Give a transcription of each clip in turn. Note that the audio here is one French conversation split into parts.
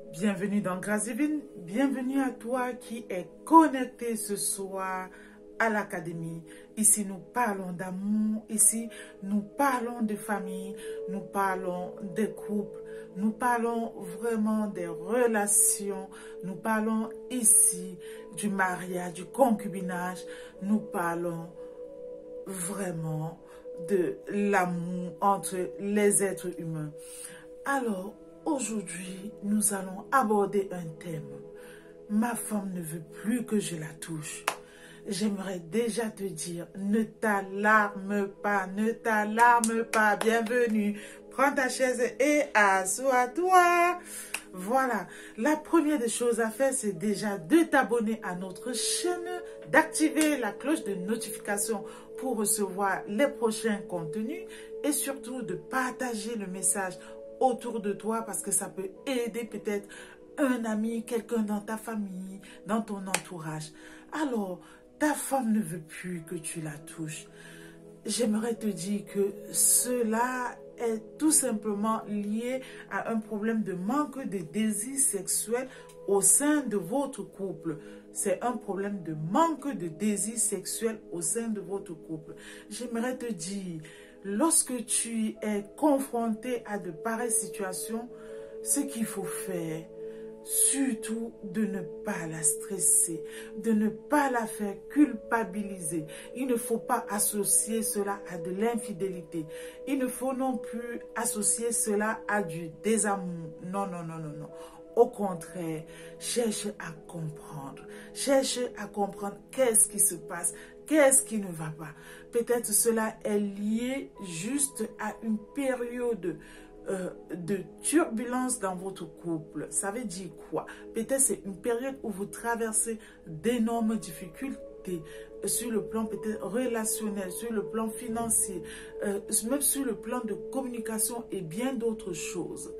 Bienvenue dans Grâce Divine, bienvenue à toi qui es connecté ce soir à l'Académie. Ici, nous parlons d'amour, ici, nous parlons de famille, nous parlons des couples, nous parlons vraiment des relations, nous parlons ici du mariage, du concubinage, nous parlons vraiment de l'amour entre les êtres humains. Alors, aujourd'hui, nous allons aborder un thème. Ma femme ne veut plus que je la touche. J'aimerais déjà te dire, ne t'alarme pas, ne t'alarme pas. Bienvenue, prends ta chaise et assois-toi. Voilà, la première des choses à faire, c'est déjà de t'abonner à notre chaîne, d'activer la cloche de notification pour recevoir les prochains contenus et surtout de partager le message autour de toi parce que ça peut aider peut-être un ami, quelqu'un dans ta famille, dans ton entourage. Alors, ta femme ne veut plus que tu la touches. J'aimerais te dire que cela est tout simplement lié à un problème de manque de désir sexuel au sein de votre couple. C'est un problème de manque de désir sexuel au sein de votre couple. J'aimerais te dire, lorsque tu es confronté à de pareilles situations, ce qu'il faut faire, surtout de ne pas la stresser, de ne pas la faire culpabiliser. Il ne faut pas associer cela à de l'infidélité. Il ne faut non plus associer cela à du désamour. Non, non, non, non, non. Au contraire, cherche à comprendre. Cherche à comprendre qu'est-ce qui se passe, qu'est-ce qui ne va pas. Peut-être cela est lié juste à une période de turbulence dans votre couple. Ça veut dire quoi? Peut-être c'est une période où vous traversez d'énormes difficultés sur le plan peut-être relationnel, sur le plan financier, même sur le plan de communication et bien d'autres choses.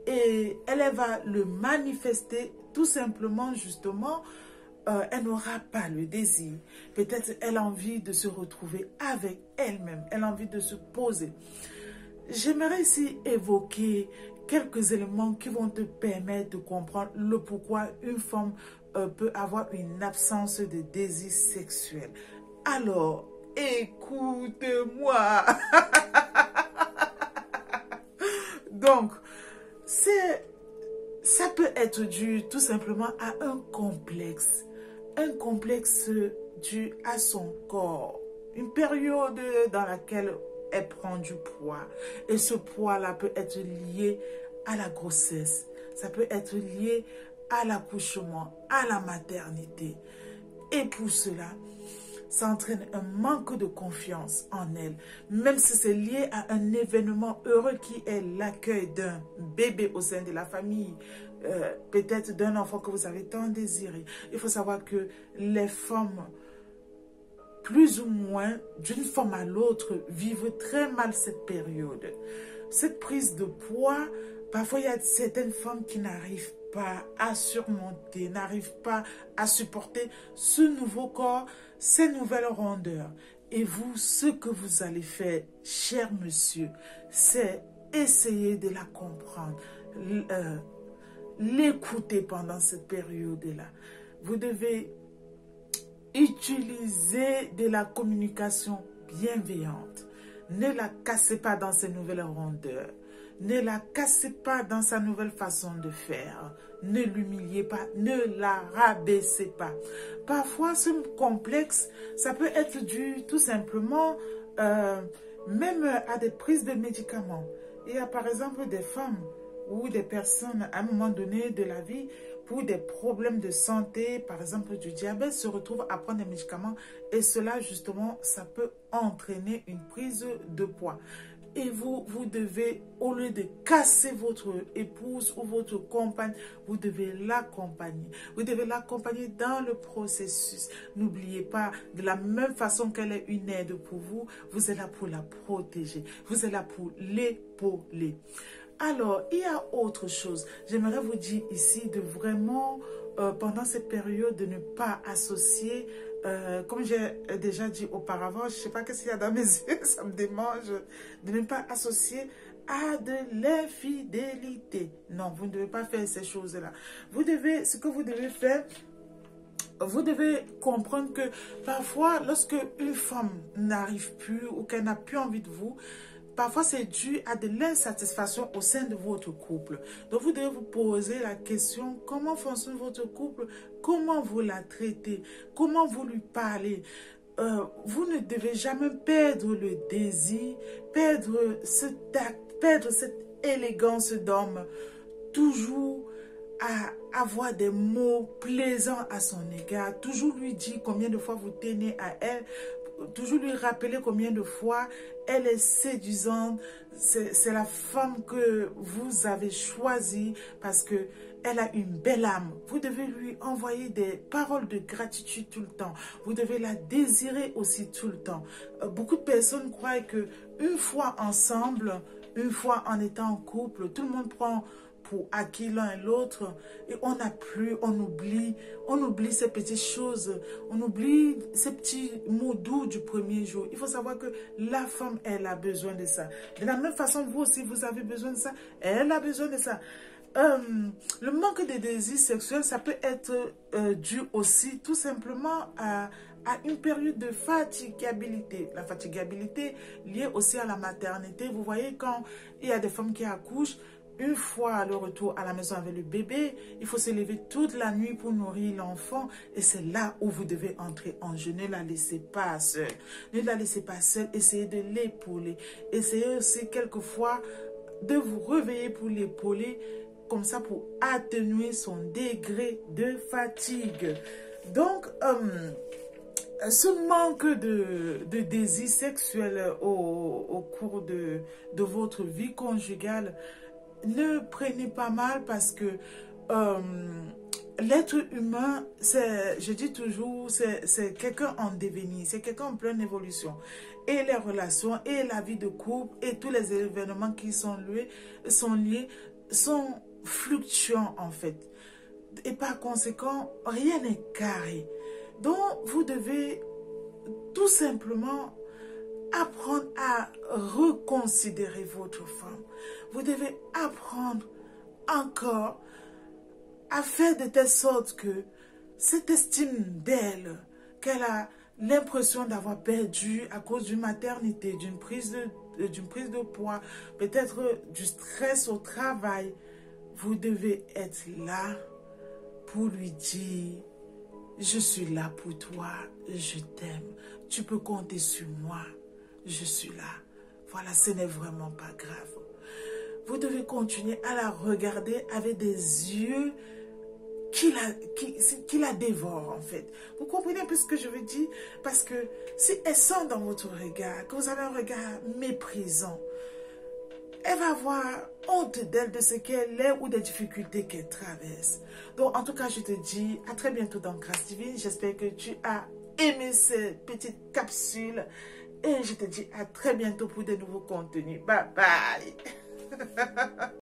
Et elle va le manifester tout simplement justement. Elle n'aura pas le désir. Peut-être elle a envie de se retrouver avec elle-même. Elle a envie de se poser. J'aimerais ici évoquer quelques éléments qui vont te permettre de comprendre le pourquoi une femme peut avoir une absence de désir sexuel. Alors, écoute-moi. Donc, ça peut être dû tout simplement à un complexe dû à son corps, une période dans laquelle elle prend du poids. Et ce poids-là peut être lié à la grossesse. Ça peut être lié à l'accouchement, à la maternité. Et pour cela, ça entraîne un manque de confiance en elle. Même si c'est lié à un événement heureux qui est l'accueil d'un bébé au sein de la famille, peut-être d'un enfant que vous avez tant désiré. Il faut savoir que les femmes, plus ou moins, d'une forme à l'autre, vivent très mal cette période. Cette prise de poids, parfois il y a certaines femmes qui n'arrivent pas à surmonter, n'arrivent pas à supporter ce nouveau corps, ces nouvelles rondeurs. Et vous, ce que vous allez faire, cher monsieur, c'est essayer de la comprendre, l'écouter pendant cette période-là. Vous devez utiliser de la communication bienveillante. Ne la cassez pas dans ses nouvelles rondeurs. Ne la cassez pas dans sa nouvelle façon de faire. Ne l'humiliez pas, ne la rabaissez pas. Parfois, ce complexe, ça peut être dû tout simplement même à des prises de médicaments. Il y a par exemple des femmes ou des personnes à un moment donné de la vie pour des problèmes de santé, par exemple du diabète, se retrouvent à prendre des médicaments et cela justement, ça peut entraîner une prise de poids. Et vous devez, au lieu de casser votre épouse ou votre compagne, vous devez l'accompagner. Vous devez l'accompagner dans le processus. N'oubliez pas, de la même façon qu'elle est une aide pour vous, vous êtes là pour la protéger. Vous êtes là pour l'épauler. Alors, il y a autre chose. J'aimerais vous dire ici de vraiment, pendant cette période, de ne pas associer, comme j'ai déjà dit auparavant, je ne sais pas qu'est-ce qu'il y a dans mes yeux, ça me démange, de ne pas associer à de l'infidélité. Non, vous ne devez pas faire ces choses-là. Ce que vous devez faire, vous devez comprendre que parfois, lorsque une femme n'arrive plus ou qu'elle n'a plus envie de vous, parfois c'est dû à de l'insatisfaction au sein de votre couple. Donc vous devez vous poser la question, comment fonctionne votre couple? Comment vous la traitez? Comment vous lui parlez? Vous ne devez jamais perdre le désir, perdre ce tact, perdre cette élégance d'homme. Toujours à avoir des mots plaisants à son égard, toujours lui dire combien de fois vous tenez à elle, toujours lui rappeler combien de fois elle est séduisante, c'est la femme que vous avez choisie parce que elle a une belle âme. Vous devez lui envoyer des paroles de gratitude tout le temps. Vous devez la désirer aussi tout le temps. Beaucoup de personnes croient que une fois ensemble, une fois en étant en couple, tout le monde prend pour acquis l'un et l'autre et on n'a plus, on oublie ces petites choses, on oublie ces petits mots doux du premier jour. Il faut savoir que la femme, elle a besoin de ça. De la même façon, vous aussi, vous avez besoin de ça. Elle a besoin de ça. Le manque de désir sexuel, ça peut être dû aussi tout simplement à une période de fatigabilité. La fatigabilité liée aussi à la maternité. Vous voyez, quand il y a des femmes qui accouchent, une fois le retour à la maison avec le bébé, il faut se lever toute la nuit pour nourrir l'enfant. Et c'est là où vous devez entrer en jeu. Ne la laissez pas seule. Ne la laissez pas seule. Essayez de l'épauler. Essayez aussi quelquefois de vous réveiller pour l'épauler, comme ça pour atténuer son degré de fatigue. Donc, ce manque de désir sexuel au cours de votre vie conjugale, ne prenez pas mal parce que l'être humain, je dis toujours, c'est quelqu'un en devenir, c'est quelqu'un en pleine évolution. Et les relations, et la vie de couple, et tous les événements qui sont liés, sont fluctuants en fait. Et par conséquent, rien n'est carré. Donc, vous devez tout simplement apprendre à reconsidérer votre femme. Vous devez apprendre encore à faire de telle sorte que cette estime d'elle, qu'elle a l'impression d'avoir perdu à cause d'une maternité, d'une prise de poids, peut-être du stress au travail, vous devez être là pour lui dire: je suis là pour toi, je t'aime, tu peux compter sur moi, je suis là. Voilà, ce n'est vraiment pas grave. Vous devez continuer à la regarder avec des yeux qui la dévorent en fait. Vous comprenez un peu ce que je veux dire? Parce que si elle sent dans votre regard que vous avez un regard méprisant, elle va avoir honte d'elle, de ce qu'elle est ou des difficultés qu'elle traverse. Donc, en tout cas, je te dis à très bientôt dans Grâce Divine. J'espère que tu as aimé cette petite capsule. Et je te dis à très bientôt pour de nouveaux contenus. Bye bye.